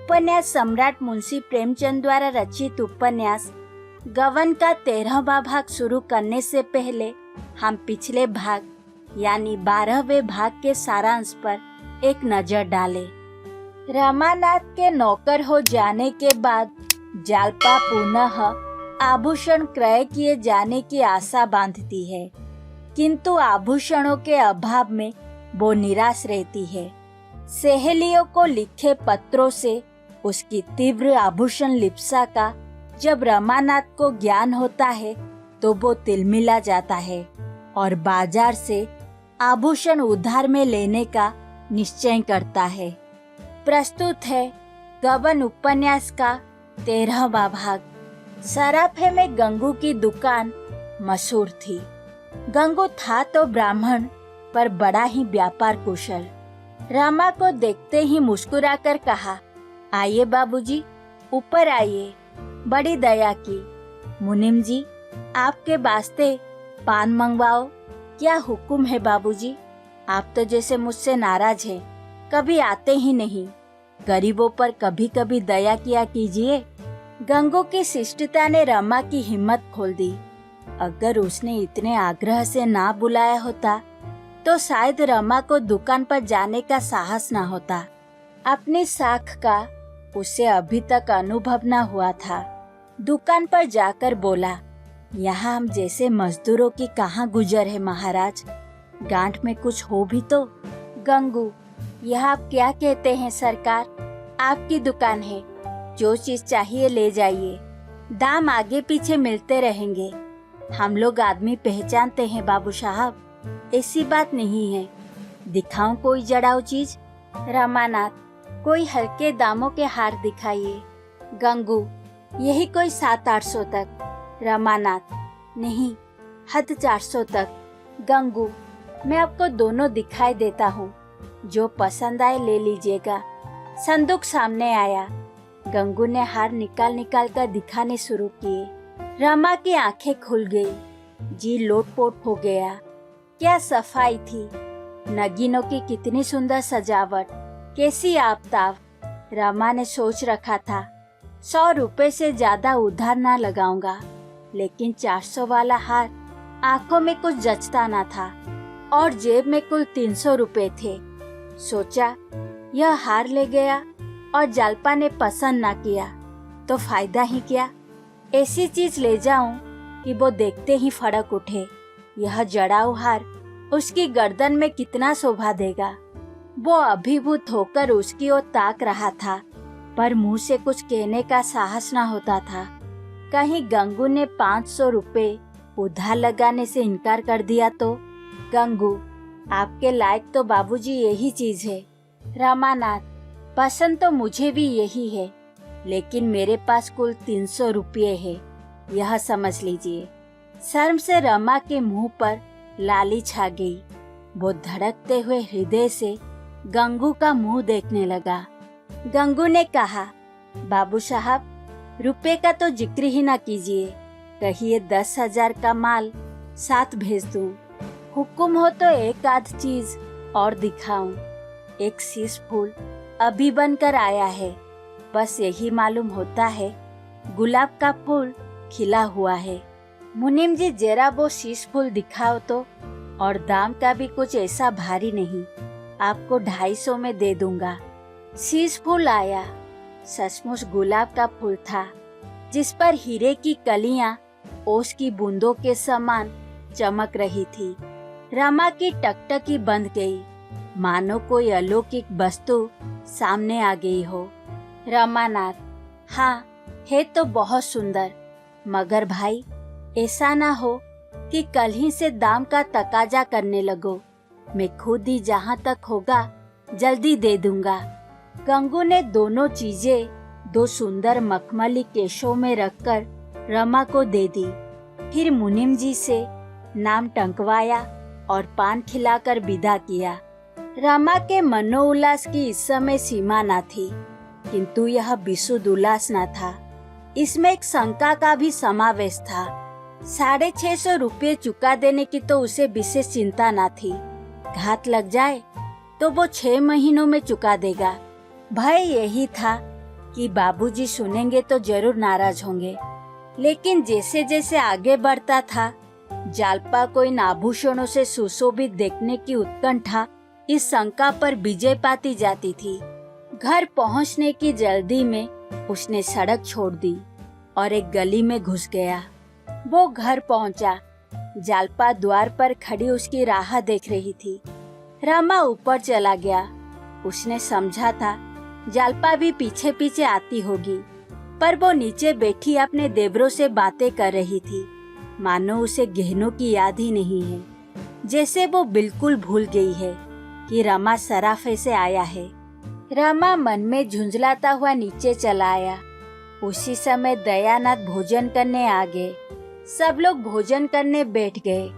उपन्यास सम्राट मुंशी प्रेमचंद द्वारा रचित उपन्यास गबन का 13वां भाग शुरू करने से पहले हम पिछले भाग यानी 12वें भाग के सारांश पर एक नजर डालें। रमानाथ के नौकर हो जाने के बाद जालपा पुनः आभूषण क्रय किए जाने की आशा बांधती है, किंतु आभूषणों के अभाव में वो निराश रहती है। सहेलियों को लिखे पत्रों से उसकी तीव्र आभूषण लिप्सा का जब रमानाथ को ज्ञान होता है तो वो तिलमिला जाता है और बाजार से आभूषण उधार में लेने का निश्चय करता है। प्रस्तुत है गबन उपन्यास का 13वां भाग। सराफे में गंगू की दुकान मशहूर थी। गंगू था तो ब्राह्मण पर बड़ा ही व्यापार कुशल। रमा को देखते ही मुस्कुराकर कहा, आइए बाबूजी, ऊपर आइए। बड़ी दया की। मुनीम जी, आपके वास्ते पान मंगवाओ। क्या हुक्म है बाबूजी? आप तो जैसे मुझसे नाराज हैं, कभी आते ही नहीं। गरीबों पर कभी कभी दया किया कीजिए। गंगू की शिष्टता ने रमा की हिम्मत खोल दी। अगर उसने इतने आग्रह से ना बुलाया होता तो शायद रमा को दुकान पर जाने का साहस ना होता। अपनी साख का उसे अभी तक अनुभव न हुआ था। दुकान पर जाकर बोला, यहाँ हम जैसे मजदूरों की कहाँ गुजर है महाराज, गांठ में कुछ हो भी तो। गंगू, यह आप क्या कहते हैं सरकार, आपकी दुकान है, जो चीज चाहिए ले जाइए, दाम आगे पीछे मिलते रहेंगे। हम लोग आदमी पहचानते हैं बाबू साहब, ऐसी बात नहीं है। दिखाऊं कोई जड़ाऊ चीज? रमानाथ, कोई हल्के दामों के हार दिखाइए। गंगू, यही कोई 700-800 तक। रमानाथ, नहीं, हद 400 तक। गंगू, मैं आपको दोनों दिखाई देता हूँ, जो पसंद आए ले लीजिएगा। संदूक सामने आया। गंगू ने हार निकाल कर दिखाने शुरू किए। रमा की आंखें खुल गई, जी लोटपोट हो गया। क्या सफाई थी, नगीनों की कितनी सुंदर सजावट, कैसी आफताब। रमा ने सोच रखा था 100 रुपए से ज्यादा उधार ना लगाऊंगा, लेकिन 400 वाला हार आंखों में कुछ जचता ना था और जेब में कुल 300 रुपए थे। सोचा यह हार ले गया और जालपा ने पसंद ना किया तो फायदा ही क्या। ऐसी चीज ले जाऊं कि वो देखते ही फड़क उठे। यह जड़ाऊ हार उसकी गर्दन में कितना शोभा देगा। वो अभिभूत होकर उसकी ओर ताक रहा था, पर मुंह से कुछ कहने का साहस न होता था। कहीं गंगू ने 500 रुपए उधार लगाने से इनकार कर दिया तो। गंगू, आपके लायक तो बाबूजी यही चीज है। रमानाथ, पसंद तो मुझे भी यही है, लेकिन मेरे पास कुल 300 रुपये है, यह समझ लीजिए। शर्म से रमा के मुंह पर लाली छा गई। वो धड़कते हुए हृदय से गंगू का मुंह देखने लगा। गंगू ने कहा, बाबू साहब, रुपए का तो जिक्र ही ना कीजिए, कहिए 10,000 का माल साथ भेज दूं। हुक्म हो तो एक आध चीज और दिखाऊं। एक शीश फूल अभी बनकर आया है, बस यही मालूम होता है गुलाब का फूल खिला हुआ है। मुनीम जी, जरा वो शीश फूल दिखाओ तो, और दाम का भी कुछ ऐसा भारी नहीं, आपको 250 में दे दूंगा। शीश फूल आया। सचमुच गुलाब का फूल था, जिस पर हीरे की कलियां ओस की बूंदों के समान चमक रही थी। रमा की टकटकी बंद गई, मानो कोई अलौकिक वस्तु सामने आ गई हो। रमानाथ, हाँ है तो बहुत सुंदर, मगर भाई ऐसा ना हो कि कल ही से दाम का तकाजा करने लगो। मैं खुद ही जहाँ तक होगा जल्दी दे दूंगा। गंगू ने दोनों चीजें 2 सुंदर मखमली केशों में रखकर रमा को दे दी। फिर मुनीम जी से नाम टंकवाया और पान खिलाकर विदा किया। रमा के मनोउल्लास की इस समय सीमा न थी, किंतु यह विशुद्ध उल्लास न था, इसमें एक शंका का भी समावेश था। 650 रुपये चुका देने की तो उसे विशेष चिंता न थी। घात लग जाए तो वो 6 महीनों में चुका देगा। भय यही था कि बाबूजी सुनेंगे तो जरूर नाराज होंगे। लेकिन जैसे जैसे आगे बढ़ता था, जालपा को इन आभूषणों से सुशोभित देखने की उत्कंठा इस शंका पर विजय पाती जाती थी। घर पहुंचने की जल्दी में उसने सड़क छोड़ दी और एक गली में घुस गया। वो घर पहुंचा। जालपा द्वार पर खड़ी उसकी राह देख रही थी। रमा ऊपर चला गया। उसने समझा था जालपा भी पीछे पीछे आती होगी, पर वो नीचे बैठी अपने देवरों से बातें कर रही थी। मानो उसे गहनों की याद ही नहीं है, जैसे वो बिल्कुल भूल गई है कि रमा सराफे से आया है। रमा मन में झुंझलाता हुआ नीचे चला आया। उसी समय दयानाथ भोजन करने आ गए। सब लोग भोजन करने बैठ गए।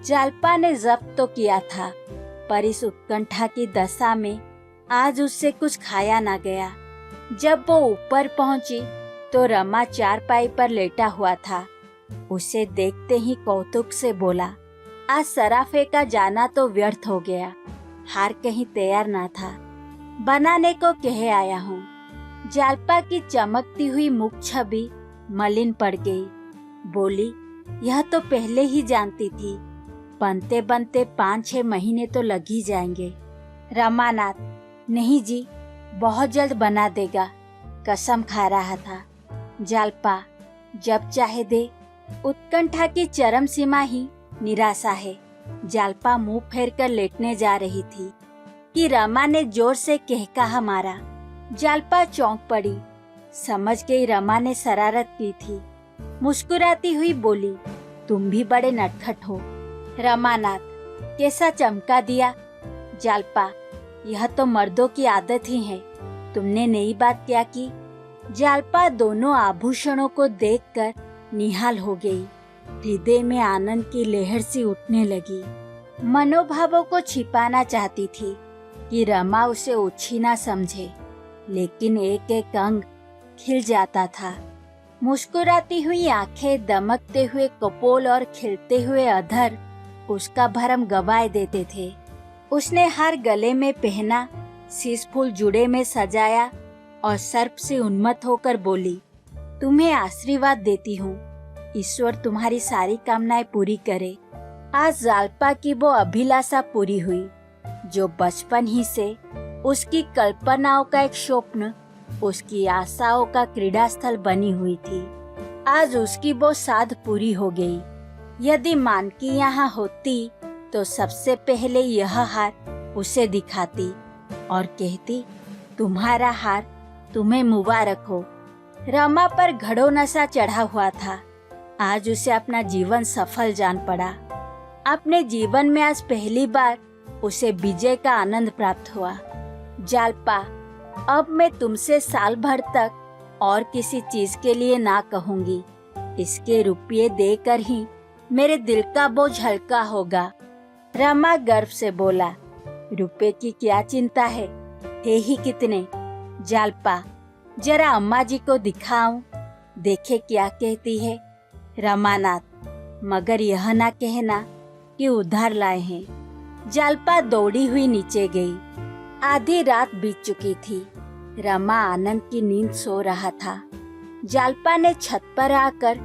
जालपा ने जब्त तो किया था, पर इस उत्कंठा की दशा में आज उससे कुछ खाया ना गया। जब वो ऊपर पहुंची तो रमा चारपाई पर लेटा हुआ था। उसे देखते ही कौतुक से बोला, आज सराफे का जाना तो व्यर्थ हो गया। हार कहीं तैयार ना था, बनाने को कहे आया हूँ। जालपा की चमकती हुई मुख छवि मलिन पड़ गई। बोली, यह तो पहले ही जानती थी, बनते बनते 5-6 महीने तो लग ही जाएंगे। रमानाथ, नहीं जी, बहुत जल्द बना देगा, कसम खा रहा था। जालपा, जब चाहे दे। उत्कंठा की चरम सीमा ही निराशा है। जालपा मुंह फेर कर लेटने जा रही थी कि रमा ने जोर से कहका मारा। जालपा चौंक पड़ी। समझ गई रमा ने शरारत की थी। मुस्कुराती हुई बोली, तुम भी बड़े नटखट हो। रमानाथ, कैसा चमका दिया। जालपा, यह तो मर्दों की आदत ही है, तुमने नई बात क्या की। जालपा दोनों आभूषणों को देखकर निहाल हो गई। हृदय में आनंद की लहर सी उठने लगी। मनोभावों को छिपाना चाहती थी कि रमा उसे ओछी ना समझे, लेकिन एक एक अंग खिल जाता था। मुस्कुराती हुई आंखें, दमकते हुए कपोल और खिलते हुए अधर उसका भरम गवाए देते थे। उसने हार गले में पहना, शीश फूल जुड़े में सजाया और सर्प से उन्मत्त होकर बोली, तुम्हें आशीर्वाद देती हूँ, ईश्वर तुम्हारी सारी कामनाएं पूरी करे। आज जालपा की वो अभिलाषा पूरी हुई जो बचपन ही से उसकी कल्पनाओं का एक स्वप्न, उसकी आशाओं का क्रीड़ा स्थल बनी हुई थी। आज उसकी वो साध पूरी हो गई। यदि मानकी यहाँ होती तो सबसे पहले यह हार उसे दिखाती और कहती, तुम्हारा हार तुम्हें मुबारक हो। रमा पर घड़ो नशा चढ़ा हुआ था। आज उसे अपना जीवन सफल जान पड़ा। अपने जीवन में आज पहली बार उसे विजय का आनंद प्राप्त हुआ। जालपा, अब मैं तुमसे साल भर तक और किसी चीज के लिए ना कहूंगी। इसके रुपये देकर ही मेरे दिल का बोझ हल्का होगा। रमा गर्व से बोला, रुपए की क्या चिंता है ही कितने। जालपा, जरा अम्मा जी को दिखाऊं, देखे क्या कहती है। रमानाथ, मगर यह ना कहना कि उधार लाए हैं। जालपा दौड़ी हुई नीचे गई। आधी रात बीत चुकी थी। रमा आनंद की नींद सो रहा था। जालपा ने छत पर आकर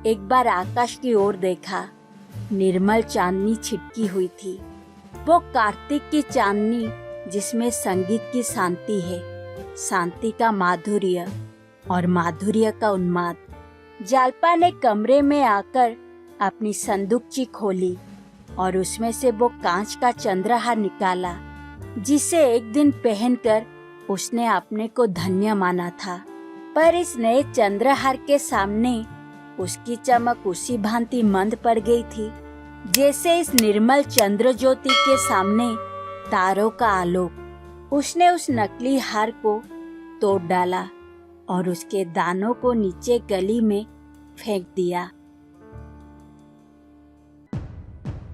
एक बार आकाश की ओर देखा। निर्मल चांदनी छिटकी हुई थी। वो कार्तिक की चांदनी जिसमें संगीत की शांति है, शांति का माधुर्य और माधुर्य का उन्माद। जालपा ने कमरे में आकर अपनी संदूकची खोली और उसमें से वो कांच का चंद्रहार निकाला, जिसे एक दिन पहनकर उसने अपने को धन्य माना था। पर इस नए चंद्रहार के सामने उसकी चमक उसी भांति मंद पड़ गई थी जैसे इस निर्मल चंद्र ज्योति के सामने तारों का आलोक। उसने उस नकली हार को तोड़ डाला और उसके दानों को नीचे गली में फेंक दिया।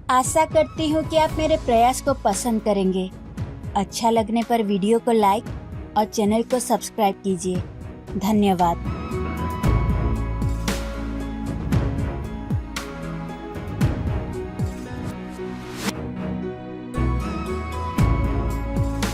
आशा करती हूँ कि आप मेरे प्रयास को पसंद करेंगे। अच्छा लगने पर वीडियो को लाइक और चैनल को सब्सक्राइब कीजिए। धन्यवाद।